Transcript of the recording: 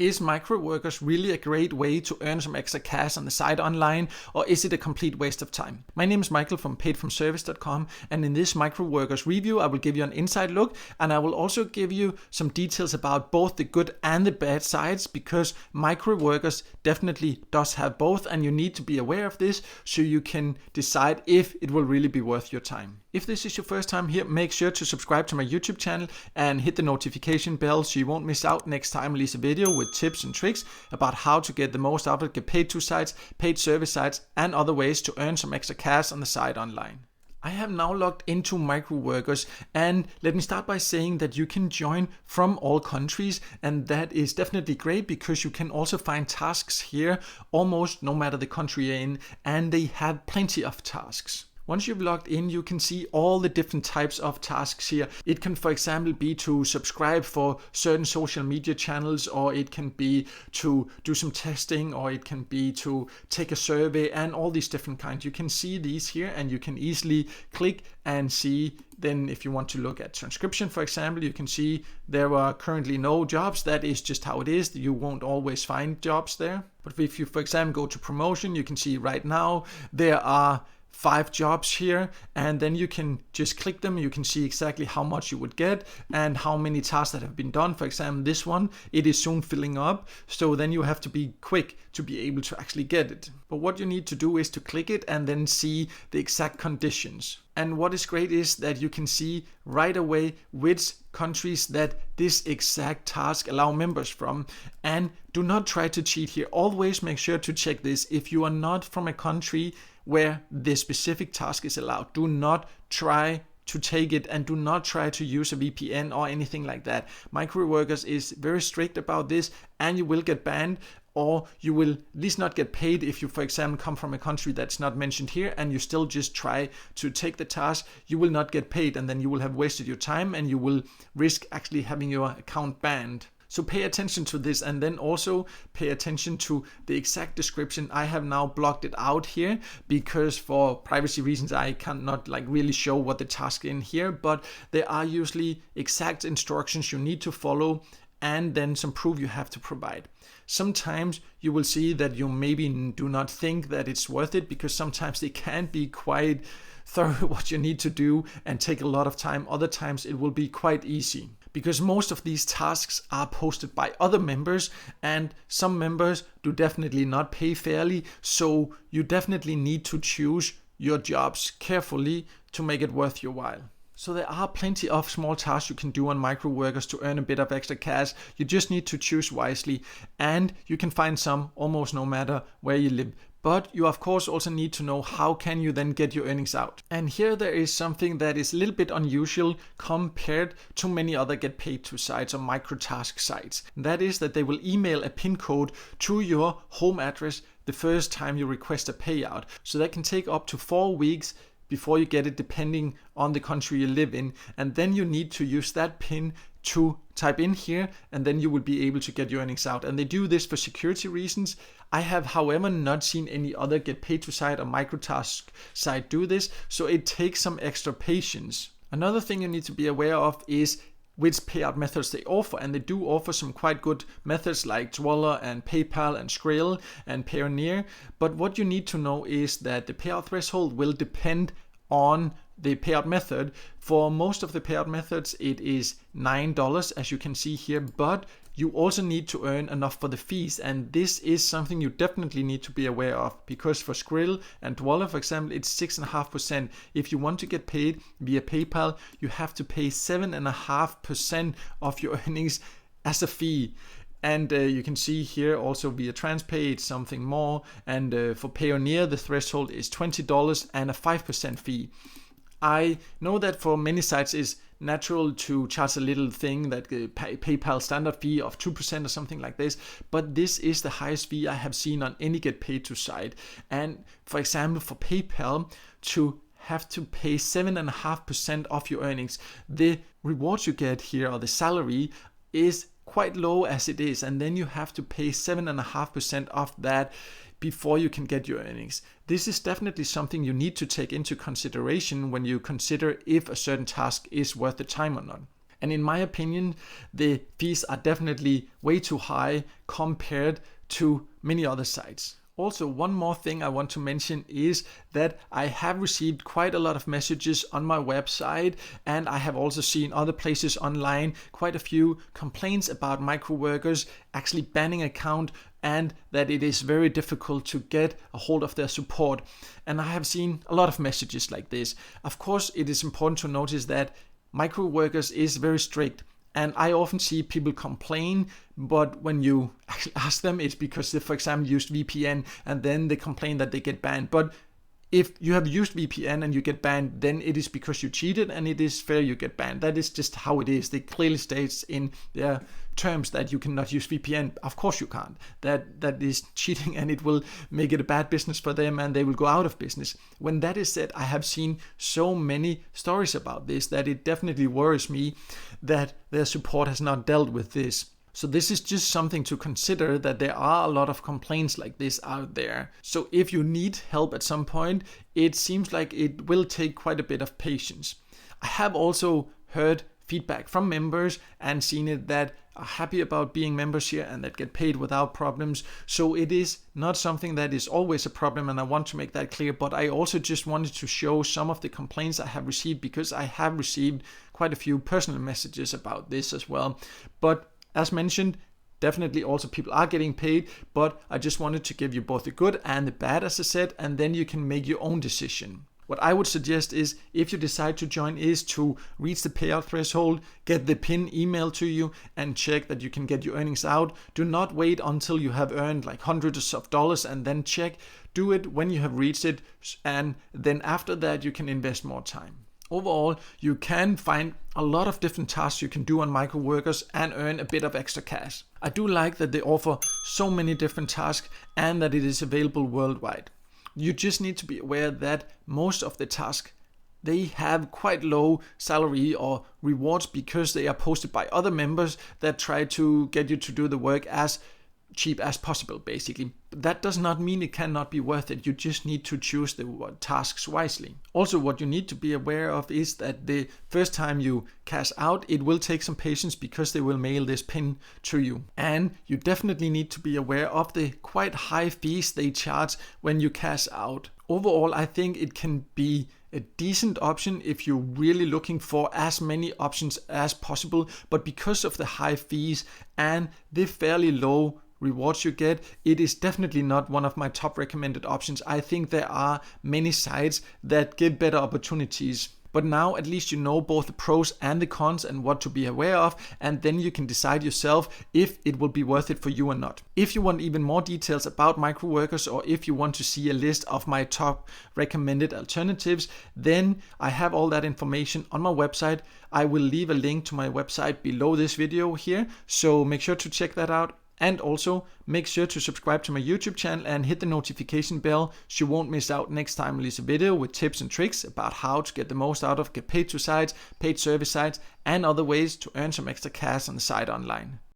Is Microworkers really a great way to earn some extra cash on the side online, or is it a complete waste of time? My name is Michael from paidfromservice.com, and in this Microworkers review I will give you an inside look, and I will also give you some details about both the good and the bad sides, because Microworkers definitely does have both, and you need to be aware of this so you can decide if it will really be worth your time. If this is your first time here, make sure to subscribe to my YouTube channel and hit the notification bell so you won't miss out next time I release a video with tips and tricks about how to get the most out of it, get paid to sites, paid service sites, and other ways to earn some extra cash on the side online. I have now logged into Microworkers, and let me start by saying that you can join from all countries, and that is definitely great because you can also find tasks here almost no matter the country you're in, and they have plenty of tasks. Once you've logged in, you can see all the different types of tasks here. It can, for example, be to subscribe for certain social media channels, or it can be to do some testing, or it can be to take a survey, and all these different kinds. You can see these here, and you can easily click and see. Then if you want to look at transcription, for example, you can see there are currently no jobs. That is just how it is. You won't always find jobs there. But if you, for example, go to promotion, you can see right now there are 5 jobs here, and then you can just click them. You can see exactly how much you would get and how many tasks that have been done. For example, this one, it is soon filling up, so then you have to be quick to be able to actually get it. But what you need to do is to click it and then see the exact conditions. And what is great is that you can see right away which countries that this exact task allow members from. And do not try to cheat here. Always make sure to check this. If you are not from a country where this specific task is allowed, do not try to take it, and do not try to use a VPN or anything like that. Microworkers is very strict about this, and you will get banned, or you will at least not get paid if you, for example, come from a country that's not mentioned here and you still just try to take the task. You will not get paid, and then you will have wasted your time and you will risk actually having your account banned. So pay attention to this, and then also pay attention to the exact description. I have now blocked it out here because for privacy reasons I cannot really show what the task in here, but there are usually exact instructions you need to follow and then some proof you have to provide. Sometimes you will see that you maybe do not think that it's worth it, because sometimes they can be quite thorough what you need to do and take a lot of time. Other times it will be quite easy, because most of these tasks are posted by other members, and some members do definitely not pay fairly, so you definitely need to choose your jobs carefully to make it worth your while. So there are plenty of small tasks you can do on Microworkers to earn a bit of extra cash. You just need to choose wisely, and you can find some almost no matter where you live. But you of course also need to know how can you then get your earnings out. And here there is something that is a little bit unusual compared to many other get paid to sites or microtask sites. And that is that they will email a PIN code to your home address the first time you request a payout. So that can take up to 4 weeks before you get it, depending on the country you live in. And then you need to use that PIN to type in here, and then you will be able to get your earnings out. And they do this for security reasons. I have, however, not seen any other get paid to site or microtask site do this, so it takes some extra patience. Another thing you need to be aware of is which payout methods they offer, and they do offer some quite good methods like Dwoller and PayPal and Skrill and Payoneer. But what you need to know is that the payout threshold will depend on the payout method. For most of the payout methods it is $9, as you can see here, but you also need to earn enough for the fees, and this is something you definitely need to be aware of, because for Skrill and Dwoller, for example, it's 6.5%. If you want to get paid via PayPal, you have to pay 7.5% of your earnings as a fee. And you can see here also via TransPay it's something more, and for Payoneer the threshold is $20 and a 5% fee. I know that for many sites it's natural to charge a little thing, that PayPal standard fee of 2% or something like this, but this is the highest fee I have seen on any get paid to site. And for example, for PayPal to have to pay 7.5% of your earnings, the rewards you get here, or the salary, is quite low as it is, and then you have to pay 7.5% of that before you can get your earnings. This is definitely something you need to take into consideration when you consider if a certain task is worth the time or not. And in my opinion, the fees are definitely way too high compared to many other sites. Also, one more thing I want to mention is that I have received quite a lot of messages on my website, and I have also seen other places online quite a few complaints about Microworkers actually banning account, and that it is very difficult to get a hold of their support. And I have seen a lot of messages like this. Of course, it is important to notice that Microworkers is very strict. And I often see people complain, but when you actually ask them, it's because they, for example, used VPN and then they complain that they get banned. But if you have used VPN and you get banned, then it is because you cheated and it is fair you get banned. That is just how it is. They clearly states in their terms that you cannot use VPN. Of course you can't. That is cheating and it will make it a bad business for them and they will go out of business. When that is said, I have seen so many stories about this that it definitely worries me that their support has not dealt with this. So this is just something to consider, that there are a lot of complaints like this out there. So if you need help at some point, it seems like it will take quite a bit of patience. I have also heard feedback from members and seen it that are happy about being members here and that get paid without problems. So it is not something that is always a problem, and I want to make that clear. But I also just wanted to show some of the complaints I have received, because I have received quite a few personal messages about this as well. But as mentioned, definitely also people are getting paid, but I just wanted to give you both the good and the bad, as I said, and then you can make your own decision. What I would suggest is, if you decide to join, is to reach the payout threshold, get the PIN emailed to you, and check that you can get your earnings out. Do not wait until you have earned like hundreds of dollars and then check. Do it when you have reached it, and then after that you can invest more time. Overall, you can find a lot of different tasks you can do on Microworkers and earn a bit of extra cash. I do like that they offer so many different tasks and that it is available worldwide. You just need to be aware that most of the tasks, they have quite low salary or rewards because they are posted by other members that try to get you to do the work as cheap as possible, basically. But that does not mean it cannot be worth it. You just need to choose the tasks wisely. Also, what you need to be aware of is that the first time you cash out, it will take some patience because they will mail this PIN to you. And you definitely need to be aware of the quite high fees they charge when you cash out. Overall, I think it can be a decent option if you're really looking for as many options as possible, but because of the high fees and the fairly low rewards you get, it is definitely not one of my top recommended options. I think there are many sites that give better opportunities. But now at least you know both the pros and the cons and what to be aware of, and then you can decide yourself if it will be worth it for you or not. If you want even more details about Microworkers, or if you want to see a list of my top recommended alternatives, then I have all that information on my website. I will leave a link to my website below this video here, so make sure to check that out. And also make sure to subscribe to my YouTube channel and hit the notification bell so you won't miss out next time I release a video with tips and tricks about how to get the most out of get paid to sites, paid service sites, and other ways to earn some extra cash on the site online.